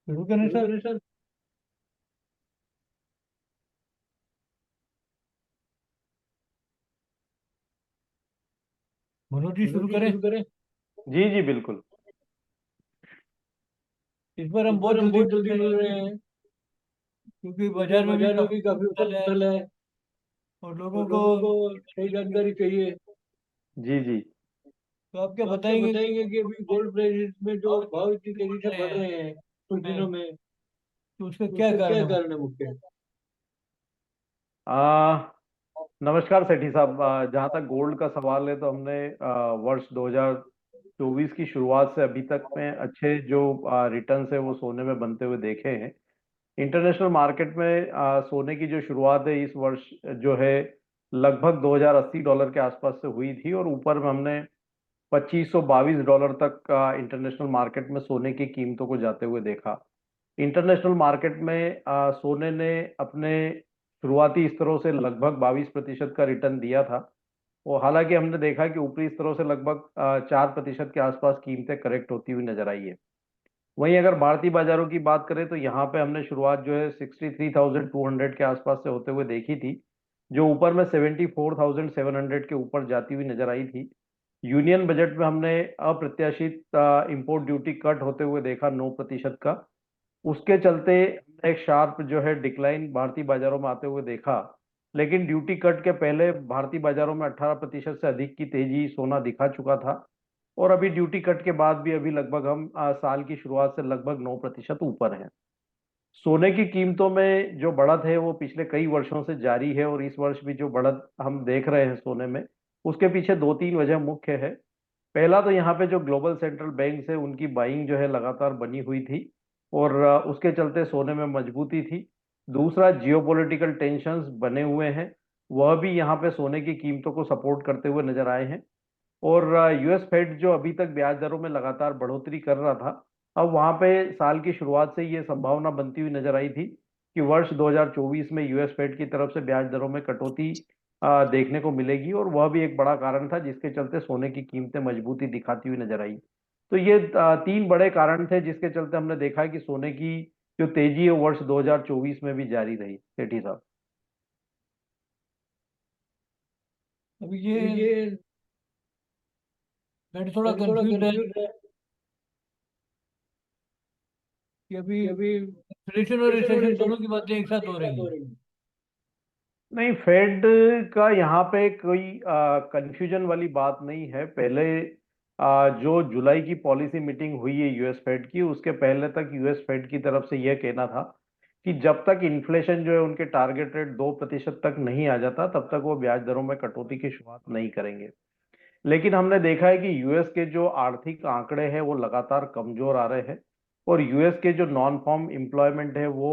शुरू करें शुरू सर? करें सर। मनोज जी मनोज शुरू जी करें। शुरू करें। जी जी बिल्कुल। इस बार इस हम बहुत बार हम जल्दी बहुत बोल जल्दी रहे बोल हैं रहे हैं क्योंकि क्योंकि बाजार में भी बाजार में भी काफी काफी उछल उथल है पुथल है और और लोगों को लोगों को सही जानकारी चाहिए। जी जी। तो आप क्या तो आप क्या बताएंगे कि बताएंगे कि अभी गोल्ड प्राइस में जो भाव भाव इतनी इतने तेजी बढ़ से रहे बढ़ हैं रहे हैं कुछ हैं, दिनों में, तो उसका तो क्या उसका कारण क्या है कारण है मुख्य? आ, नमस्कार सेठी साहब। जहाँ तक गोल्ड का सवाल है तो हमने वर्ष 2024 की शुरुआत से अभी तक में अच्छे जो रिटर्न्स है वो सोने में बनते हुए देखे हैं। इंटरनेशनल मार्केट में सोने की जो शुरुआत है इस वर्ष जो है लगभग $2080 के आसपास से हुई थी और ऊपर में हमने $2522 तक का इंटरनेशनल मार्केट में सोने की कीमतों को जाते हुए देखा। इंटरनेशनल मार्केट में सोने ने अपने शुरुआती स्तरों से लगभग 22% का रिटर्न दिया था। और हालांकि हमने देखा कि ऊपरी स्तरों से लगभग 4% के आसपास कीमतें करेक्ट होती हुई नजर आई है। वहीं अगर भारतीय बाजारों की बात करें तो यहाँ पे हमने शुरुआत जो है 63,200 के आसपास से होते हुए देखी थी, जो ऊपर में 74,700 के ऊपर जाती हुई नजर आई थी। यूनियन बजट में हमने अप्रत्याशित इंपोर्ट ड्यूटी कट होते हुए देखा 9% का। उसके चलते एक शार्प जो है डिक्लाइन भारतीय बाजारों में आते हुए देखा। लेकिन ड्यूटी कट के पहले भारतीय बाजारों में 18% से अधिक की तेजी सोना दिखा चुका था। और अभी ड्यूटी कट के बाद भी अभी लगभग हम साल की शुरुआत से लगभग 9% ऊपर हैं। सोने की कीमतों में जो बढ़त है वो पिछले कई वर्षों से जारी है और इस वर्ष भी जो बढ़त हम देख रहे हैं सोने में, उसके पीछे दो तीन वजह मुख्य है। पहला तो यहाँ पे जो ग्लोबल सेंट्रल बैंक है उनकी बाइंग जो है लगातार बनी हुई थी और उसके चलते सोने में मजबूती थी। दूसरा, जियोपॉलिटिकल टेंशंस बने हुए हैं, वह भी यहाँ पे सोने की कीमतों को सपोर्ट करते हुए नजर आए हैं। और यूएस फेड जो अभी तक ब्याज दरों में लगातार बढ़ोतरी कर रहा था, अब वहां पे साल की शुरुआत से ये संभावना बनती हुई नजर आई थी कि वर्ष 2024 में यूएस फेड की तरफ से ब्याज दरों में कटौती देखने को मिलेगी और वह भी एक बड़ा कारण था जिसके चलते सोने की कीमतें मजबूती दिखाती हुई नजर आई। तो ये तीन बड़े कारण थे जिसके चलते हमने देखा कि सोने की जो तेजी है वर्ष 2024 में भी जारी रही, सेठी साहब। अभी तो ये ये मैं थोड़ा मैं थोड़ा कंफ्यूज है कंफ्यूज है कि अभी कि अभी इन्फ्लेशन और inflation और रिसेशन दोनों की बातें एक साथ रिसेशन हो एक रही साथ हो हैं। रही है। नहीं, फेड का यहाँ पे कोई कंफ्यूजन वाली बात नहीं है। पहले जो जुलाई की पॉलिसी मीटिंग हुई है यूएस फेड की, उसके पहले तक यूएस फेड की तरफ से यह कहना था कि जब तक इन्फ्लेशन जो है उनके टारगेट रेट 2% तक नहीं आ जाता तब तक वो ब्याज दरों में कटौती की शुरुआत नहीं करेंगे। लेकिन हमने देखा है कि यूएस के जो आर्थिक आंकड़े हैं वो लगातार कमजोर आ रहे हैं और यूएस के जो नॉन फॉर्म एम्प्लॉयमेंट है वो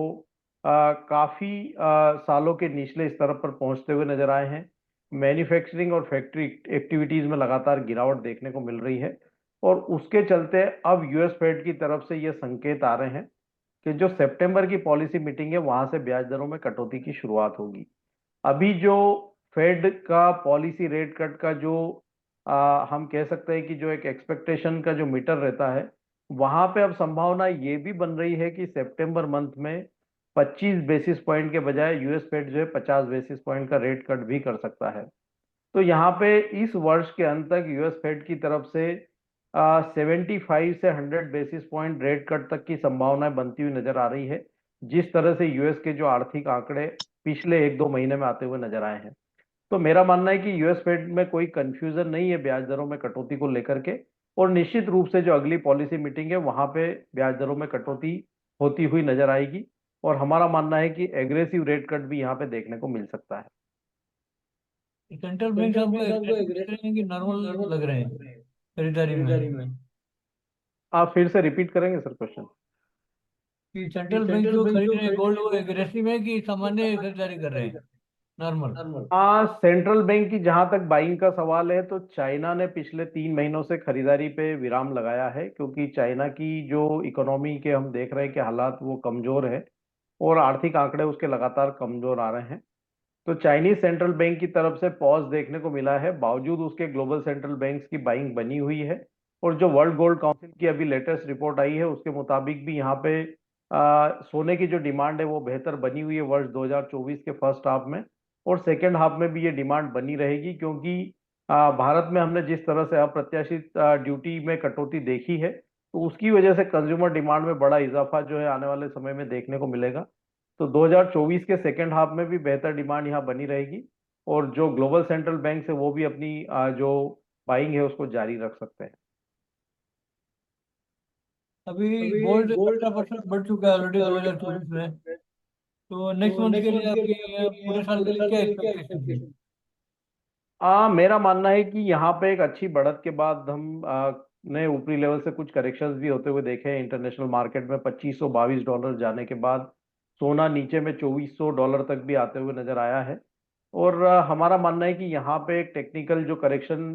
काफी सालों के निचले स्तर पर पहुंचते हुए नजर आए हैं। मैन्युफैक्चरिंग और फैक्ट्री एक्टिविटीज में लगातार गिरावट देखने को मिल रही है और उसके चलते अब यूएस फेड की तरफ से ये संकेत आ रहे हैं कि जो सितंबर की पॉलिसी मीटिंग है वहां से ब्याज दरों में कटौती की शुरुआत होगी। अभी जो फेड का पॉलिसी रेट कट का जो हम कह सकते हैं कि जो एक एक्सपेक्टेशन का जो मीटर रहता है, वहां पे अब संभावना ये भी बन रही है कि सितंबर मंथ में 25 बेसिस पॉइंट के बजाय यूएस फेड जो है 50 बेसिस पॉइंट का रेट कट भी कर सकता है। तो यहाँ पे इस वर्ष के अंत तक यूएस फेड की तरफ से 75 से 100 बेसिस पॉइंट रेट कट तक की संभावनाएं बनती हुई नजर आ रही है, जिस तरह से यूएस के जो आर्थिक आंकड़े पिछले एक दो महीने में आते हुए नजर आए हैं। तो मेरा मानना है कि यूएस फेड में कोई कंफ्यूजन नहीं है ब्याज दरों में कटौती को लेकर के। और निश्चित रूप से जो अगली पॉलिसी मीटिंग है वहां पे ब्याज दरों में कटौती होती हुई नजर आएगी और हमारा मानना है कि एग्रेसिव रेट कट भी यहाँ पे देखने को मिल सकता है। सेंट्रल बैंक सेंट्रल हमको बैंक हमको एग्रेसिव दिख एग्रेसिव रहे हैं कि नॉर्मल नॉर्मल लग रहे हैं लग रहे हैं खरीदारी में? खरीदारी में। आप फिर से रिपीट करेंगे सर क्वेश्चन? कि कि सेंट्रल बैंक सेंट्रल जो बैंक खरीद जो रहे हैं खरीद गोल्ड रहे हैं वो गोल्ड एग्रेसिव है कि की सामान्य सामान खरीदारी कर रहे खरीदारी हैं? कर नॉर्मल? नॉर्मल। सेंट्रल बैंक की जहां तक बाइंग का सवाल है तो चाइना ने पिछले 3 महीनों से खरीदारी पे विराम लगाया है क्योंकि चाइना की जो इकोनॉमी के हम देख रहे हैं कि हालात वो कमजोर है और आर्थिक आंकड़े उसके लगातार कमजोर आ रहे हैं। तो चाइनीज सेंट्रल बैंक की तरफ से पॉज देखने को मिला है, बावजूद उसके ग्लोबल सेंट्रल बैंक्स की बाइंग बनी हुई है और जो वर्ल्ड गोल्ड काउंसिल की अभी लेटेस्ट रिपोर्ट आई है उसके मुताबिक भी यहाँ पे सोने की जो डिमांड है वो बेहतर बनी हुई है वर्ष 2024 के फर्स्ट हाफ में। और सेकेंड हाफ में भी ये डिमांड बनी रहेगी, क्योंकि भारत में हमने जिस तरह से अप्रत्याशित ड्यूटी में कटौती देखी है, तो उसकी वजह से कंज्यूमर डिमांड में बड़ा इजाफा जो है आने वाले समय में देखने को मिलेगा। तो 2024 के सेकेंड हाफ में भी बेहतर डिमांड यहाँ बनी रहेगी, और जो ग्लोबल सेंट्रल बैंक है वो भी अपनी जो बाइंग है उसको जारी रख सकते हैं। अभी अभी गोल्ड गोल्ड 18% बढ़ चुका है ऑलरेडी 2024 में। तो नेक्स्ट मंथ के लिए आपकी पूरे साल के लिए क्या एक्सपेक्टेशन है? मेरा मानना है कि यहाँ पे एक अच्छी बढ़त के बाद हम ने ऊपरी लेवल से कुछ करेक्शंस भी होते हुए देखे हैं। इंटरनेशनल मार्केट में $2522 जाने के बाद सोना नीचे में $2400 तक भी आते हुए नजर आया है। और हमारा मानना है कि यहाँ पे एक टेक्निकल जो करेक्शन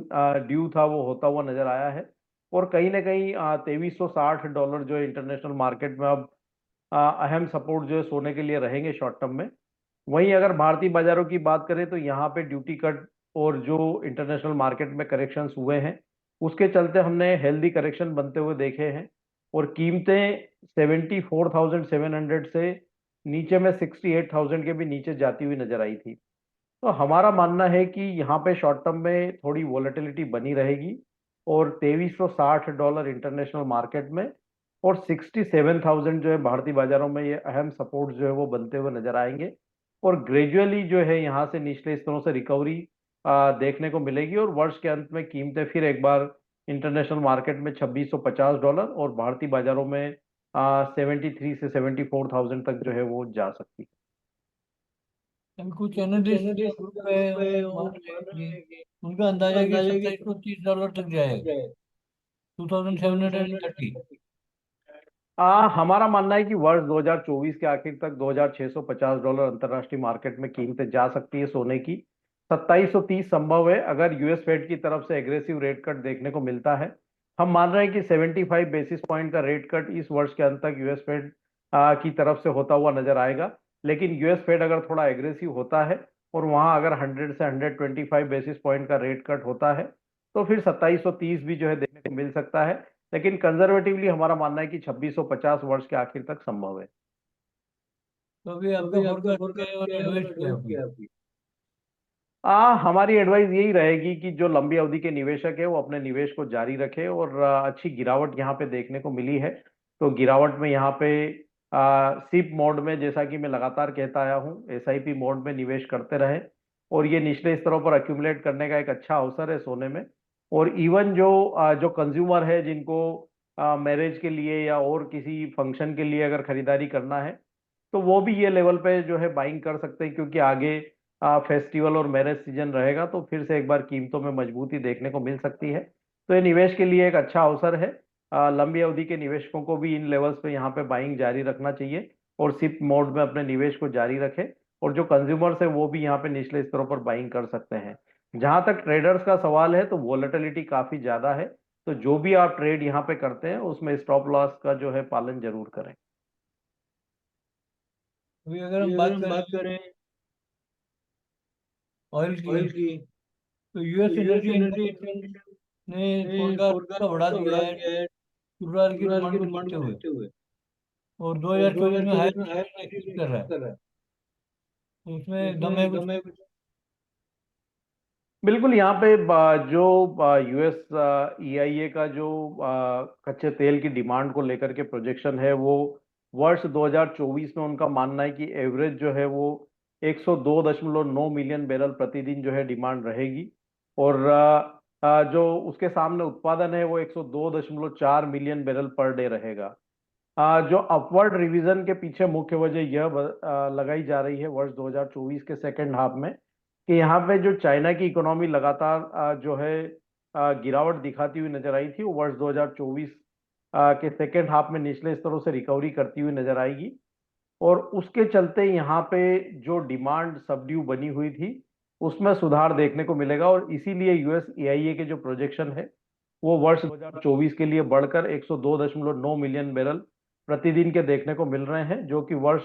ड्यू था वो होता हुआ नजर आया है। और कहीं ना कहीं $2360 जो है इंटरनेशनल मार्केट में अब अहम सपोर्ट जो है सोने के लिए रहेंगे शॉर्ट टर्म में। वहीं अगर भारतीय बाजारों की बात करें तो यहाँ पे ड्यूटी कट और जो इंटरनेशनल मार्केट में करेक्शंस हुए हैं उसके चलते हमने हेल्दी करेक्शन बनते हुए देखे हैं। और कीमतें 74,700 से नीचे में 68,000 के भी नीचे जाती हुई नजर आई थी। तो हमारा मानना है कि यहाँ पे शॉर्ट टर्म में थोड़ी वॉलेटिलिटी बनी रहेगी, और $2360 इंटरनेशनल मार्केट में और 67,000 जो है भारतीय बाजारों में ये अहम सपोर्ट जो है वो बनते हुए नजर आएंगे। और ग्रेजुअली जो है यहाँ से निचले स्तरों से रिकवरी देखने को मिलेगी, और वर्ष के अंत में कीमतें फिर एक बार इंटरनेशनल मार्केट में $2650 और भारतीय बाजारों में 73 से 74,000 तक जो है वो जा सकती है। अभी कुछ कुछ एनालिस्ट जो एनालिस्ट ग्रुप है ग्रुप है वो वो मान रहे हैं मान रहे हैं कि कि उनका उनका अंदाजा है कि अंदाजा है कि $2730 तक जाएगा। जाए 2730। हमारा मानना है कि वर्ष 2024 के आखिर तक $2650 अंतर्राष्ट्रीय मार्केट में कीमतें जा सकती है सोने की। 2730 संभव है अगर यूएस फेड की तरफ से एग्रेसिव रेट कट देखने को मिलता है। हम मान रहे हैं कि 75 बेसिस पॉइंट का रेट कट इस वर्ष के अंत तक यूएस फेड की तरफ से होता हुआ नजर आएगा। लेकिन यूएस फेड अगर थोड़ा एग्रेसिव होता है और वहां अगर 100 से 125 बेसिस पॉइंट का रेट कट होता है, तो फिर 2730 भी जो है देखने को मिल सकता है। लेकिन कंजर्वेटिवली हमारा मानना है कि 2650 वर्ष के आखिर तक संभव है। तो अभी तो आपका अभी आपका फोरकास्ट क्या है फोरकास्ट और क्या है और एडवाइस क्या है एडवाइस आपकी? क्या है आपकी? हमारी एडवाइस यही रहेगी कि जो लंबी अवधि के निवेशक है वो अपने निवेश को जारी रखे, और अच्छी गिरावट यहाँ पे देखने को मिली है। तो गिरावट में यहाँ पे सिप मोड में, जैसा कि मैं लगातार कहता आया हूँ, एसआईपी मोड में निवेश करते रहे, और ये निचले स्तरों पर अक्यूमुलेट करने का एक अच्छा अवसर है सोने में। और इवन जो कंज्यूमर है जिनको मैरिज के लिए या और किसी फंक्शन के लिए अगर खरीदारी करना है, तो वो भी ये लेवल पे जो है बाइंग कर सकते हैं, क्योंकि आगे फेस्टिवल और मैरिज सीजन रहेगा तो फिर से एक बार कीमतों में मजबूती देखने को मिल सकती है। तो ये निवेश के लिए एक अच्छा अवसर है। लंबी अवधि के निवेशकों को भी इन लेवल्स पे यहाँ पे बाइंग जारी रखना चाहिए, और सिप मोड में अपने निवेश को जारी रखें। और जो कंज्यूमर्स है वो भी यहाँ पे निचले स्तरों पर बाइंग कर सकते हैं। जहां तक ट्रेडर्स का सवाल है तो वोलेटिलिटी काफी ज्यादा है, तो जो भी आप ट्रेड यहाँ पे करते हैं उसमें स्टॉप लॉस का जो है पालन जरूर करें। अभी अगर ये हम अगर बात हम करें बात करें ऑयल की, ऑयल की, तो तो US US energy energy international international ने ने फोरकास्ट फोरकास्ट का बढ़ा का दिया बढ़ा है दिया है क्रूड की फुटबॉल की डिमांड को डिमांड देखते को हुए। देखते हुए, और और 2024 में हाई 2024 में हायर एक्सपेक्ट कर रहा है। कर रहा है। तो तो उसमें दम है उसमें कुछ? दम है कुछ? बिल्कुल। यहाँ पे जो यूएस ईआईए का जो कच्चे तेल की डिमांड को लेकर के प्रोजेक्शन है, वो वर्ष 2024 में उनका मानना है कि एवरेज जो है वो 102.9 मिलियन बैरल प्रतिदिन जो है डिमांड रहेगी। और जो उसके सामने उत्पादन है वो 102.4 मिलियन बैरल पर डे रहेगा। जो अपवर्ड रिवीजन के पीछे मुख्य वजह यह लगाई जा रही है वर्ष 2024 के सेकेंड हाफ में, कि यहाँ पे जो चाइना की इकोनॉमी लगातार जो है गिरावट दिखाती हुई नजर आई थी, वो वर्ष 2024 के सेकेंड हाफ में निचले स्तरों से रिकवरी करती हुई नजर आएगी। और उसके चलते यहाँ पे जो डिमांड सबड्यू बनी हुई थी उसमें सुधार देखने को मिलेगा, और इसीलिए यूएस एआईए के जो प्रोजेक्शन है वो वर्ष 2024 के लिए बढ़कर 102.9 मिलियन बैरल प्रतिदिन के देखने को मिल रहे हैं, जो कि वर्ष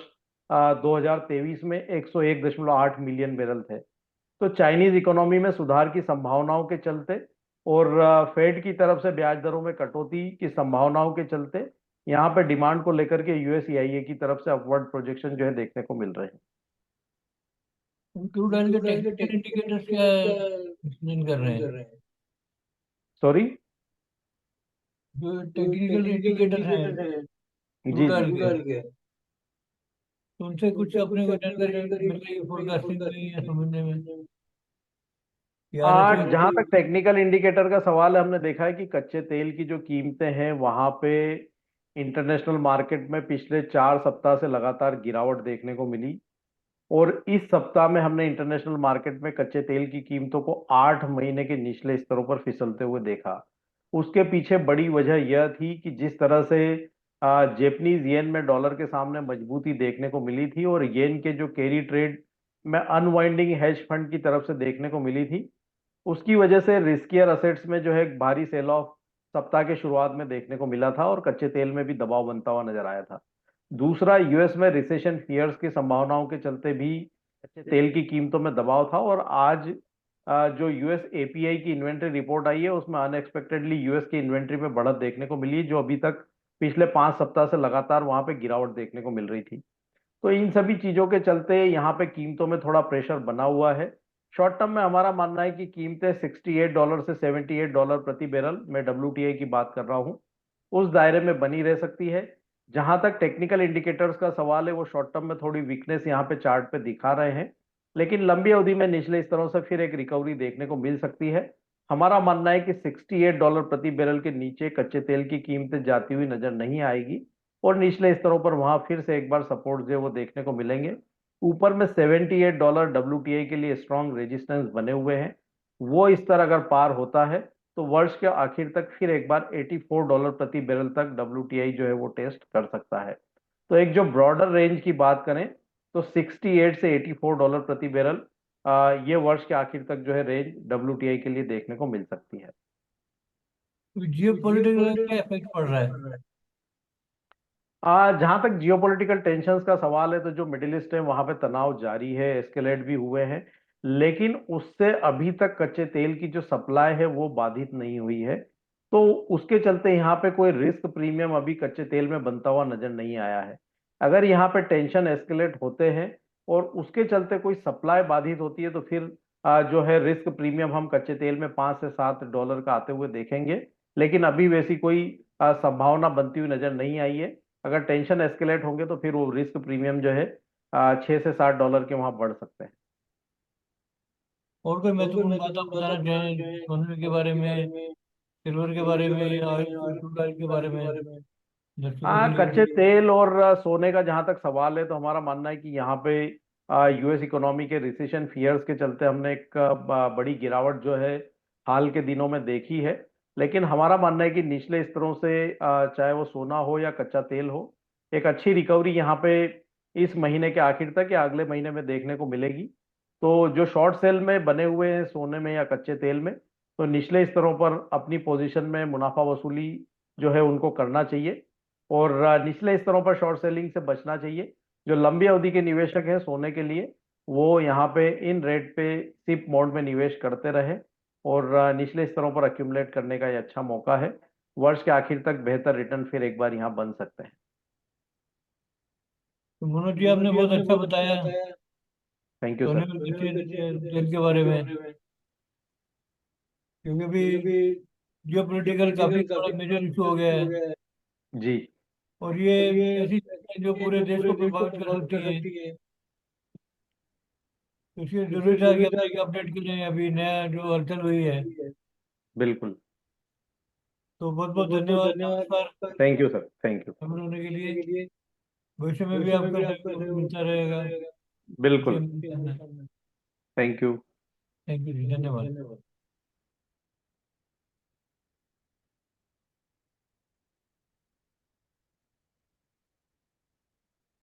2023 में 101.8 मिलियन बैरल थे। तो चाइनीज इकोनॉमी में सुधार की संभावनाओं के चलते और फेड की तरफ से ब्याज दरों में कटौती की संभावनाओं के चलते यहाँ पे डिमांड को लेकर के यूएसईआईए की तरफ से अपवर्ड प्रोजेक्शन जो है देखने को मिल रहे हैं। क्रूड ऑयल के क्रूड ऑयल के टेक्निकल इंडिकेटर्स क्या टेक्निकल क्या एक्सप्लेन कर रहे एक्सप्लेन कर हैं? रहे हैं? सॉरी। जो जो टेक्निकल टेक्निकल इंडिकेटर हैं इंडिकेटर है जी क्रूड जी। ऑयल क्रूड के, ऑयल के, तो उनसे कुछ उनसे अपने कुछ को अपने को जानकारी जानकारी मिल रही है मिल रही है फोरकास्टिंग में या फोरकास्टिंग समझने में में। कि आने से? जहां तक टेक्निकल इंडिकेटर का सवाल है, हमने देखा है कि कच्चे तेल की जो कीमतें हैं वहां पे इंटरनेशनल मार्केट में पिछले 4 सप्ताह से लगातार गिरावट देखने को मिली। और इस सप्ताह में हमने इंटरनेशनल मार्केट में कच्चे तेल की कीमतों को 8 महीने के निचले स्तरों पर फिसलते हुए देखा। उसके पीछे बड़ी वजह यह थी कि जिस तरह से जेपनीज येन में डॉलर के सामने मजबूती देखने को मिली थी और येन के जो कैरी ट्रेड में अनवाइंडिंग हेज फंड की तरफ से देखने को मिली थी, उसकी वजह से रिस्कियर असेट्स में जो है एक भारी सेल ऑफ सप्ताह के शुरुआत में देखने को मिला था और कच्चे तेल में भी दबाव बनता हुआ नजर आया था। दूसरा, यूएस में रिसेशन फियर्स की संभावनाओं के चलते भी कच्चे तेल की कीमतों में दबाव था। और आज जो यूएस एपीआई की इन्वेंट्री रिपोर्ट आई है उसमें अनएक्सपेक्टेडली यूएस की इन्वेंट्री में बढ़त देखने को मिली है, जो अभी तक पिछले 5 सप्ताह से लगातार वहां पे गिरावट देखने को मिल रही थी। तो इन सभी चीजों के चलते यहाँ पे कीमतों में थोड़ा प्रेशर बना हुआ है। शॉर्ट टर्म में हमारा मानना है कि कीमतें $68 से $78 प्रति बैरल, मैं डब्ल्यूटीआई की बात कर रहा हूँ, उस दायरे में बनी रह सकती है। जहां तक टेक्निकल इंडिकेटर्स का सवाल है, वो शॉर्ट टर्म में थोड़ी वीकनेस यहाँ पे चार्ट पे दिखा रहे हैं, लेकिन लंबी अवधि में निचले स्तरों से फिर एक रिकवरी देखने को मिल सकती है। हमारा मानना है कि $68 प्रति बैरल के नीचे कच्चे तेल की कीमतें जाती हुई नजर नहीं आएगी और निचले स्तरों पर वहां फिर से एक बार सपोर्ट जो है वो देखने को मिलेंगे। ऊपर में $78 डब्ल्यूटीआई के लिए स्ट्रॉन्ग रेजिस्टेंस बने हुए हैं। वो स्तर अगर पार होता है तो वर्ष के आखिर तक फिर एक बार $84 प्रति बैरल तक डब्ल्यूटीआई जो है वो टेस्ट कर सकता है। तो एक जो ब्रॉडर रेंज की बात करें तो 68 से $84 प्रति बैरल, ये वर्ष के आखिर तक जो है रेंज डब्ल्यूटीआई के लिए देखने को मिल सकती है। जियो जियो पॉलिटिकल क्या पॉलिटिकल इफेक्ट पड़ रहा है? जहां तक जियोपॉलिटिकल टेंशंस का सवाल है तो जो मिडिल ईस्ट है वहां पे तनाव जारी है, एस्केलेट भी हुए हैं, लेकिन उससे अभी तक कच्चे तेल की जो सप्लाई है वो बाधित नहीं हुई है। तो उसके चलते यहाँ पे कोई रिस्क प्रीमियम अभी कच्चे तेल में बनता हुआ नजर नहीं आया है। अगर यहाँ पे टेंशन एस्केलेट होते हैं और उसके चलते कोई सप्लाई बाधित होती है तो फिर जो है रिस्क प्रीमियम हम कच्चे तेल में $5 से $7 का आते हुए देखेंगे। लेकिन अभी वैसी कोई संभावना बनती हुई नजर नहीं आई है। अगर टेंशन एस्केलेट होंगे तो फिर वो रिस्क प्रीमियम जो है $6 से $7 के वहां बढ़ सकते हैं। और कोई और कोई महत्वपूर्ण बात आप महत्वपूर्ण बात बताना आप बताना चाहें चाहें सोने के बारे सोने के बारे में, में, सिल्वर के बारे सिल्वर के में, बारे या में और क्रूड ऑयल के क्रूड बारे ऑयल के में बारे में? दर्शकों के हाँ, लिए? कच्चे तेल और सोने का जहां तक सवाल है तो हमारा मानना है कि यहाँ पे यूएस इकोनॉमी के रिसेशन फियर्स के चलते हमने एक बड़ी गिरावट जो है हाल के दिनों में देखी है। लेकिन हमारा मानना है कि निचले स्तरों से चाहे वो सोना हो या कच्चा तेल हो, एक अच्छी रिकवरी यहाँ पे इस महीने के आखिर तक या अगले महीने में देखने को मिलेगी। तो जो शॉर्ट सेल में बने हुए हैं सोने में या कच्चे तेल में, तो निचले स्तरों पर अपनी पोजीशन में मुनाफा वसूली जो है उनको करना चाहिए और निचले स्तरों पर शॉर्ट सेलिंग से बचना चाहिए। जो लंबी अवधि के निवेशक हैं सोने के लिए, वो यहाँ पे इन रेट पे सिप मोड में निवेश करते रहे और निचले स्तरों पर अक्यूमुलेट करने का ये अच्छा मौका है। वर्ष के आखिर तक बेहतर रिटर्न फिर एक बार यहाँ बन सकते हैं। तो मनोज जी, मनोज आपने जी बहुत आपने अच्छा बहुत अच्छा बताया बताया थैंक यू सोने सर। और सोने कच्चे और कच्चे तेल के तेल बारे के में, बारे में, क्योंकि अभी क्योंकि अभी जियो पोलिटिकल काफी जियोपॉलिटिकल बड़ा काफी मेजर इशू हो गया इशू हो है। गया है जी। और ये और ये ऐसी चीजें जो ये पूरे जो देश पूरे को देश को प्रभावित कर प्रभावित सकती कर है। सकती है, तो इसलिए इसलिए जरूरी था कि जरूरी था अपने कि अपडेट करें अभी नया जो हलचल हुई है। बिल्कुल। तो बहुत तो बहुत बहुत बहुत धन्यवाद, धन्यवाद नमस्कार, आपका thank you sir, thank you. शामिल होने के लिए। के लिए। भविष्य में भी भविष्य में आपका भी आपका सहयोग सहयोग मिलता मिलता रहेगा। रहेगा। बिल्कुल। सेम करना। Thank you. थैंक यू जी, धन्यवाद। धन्यवाद।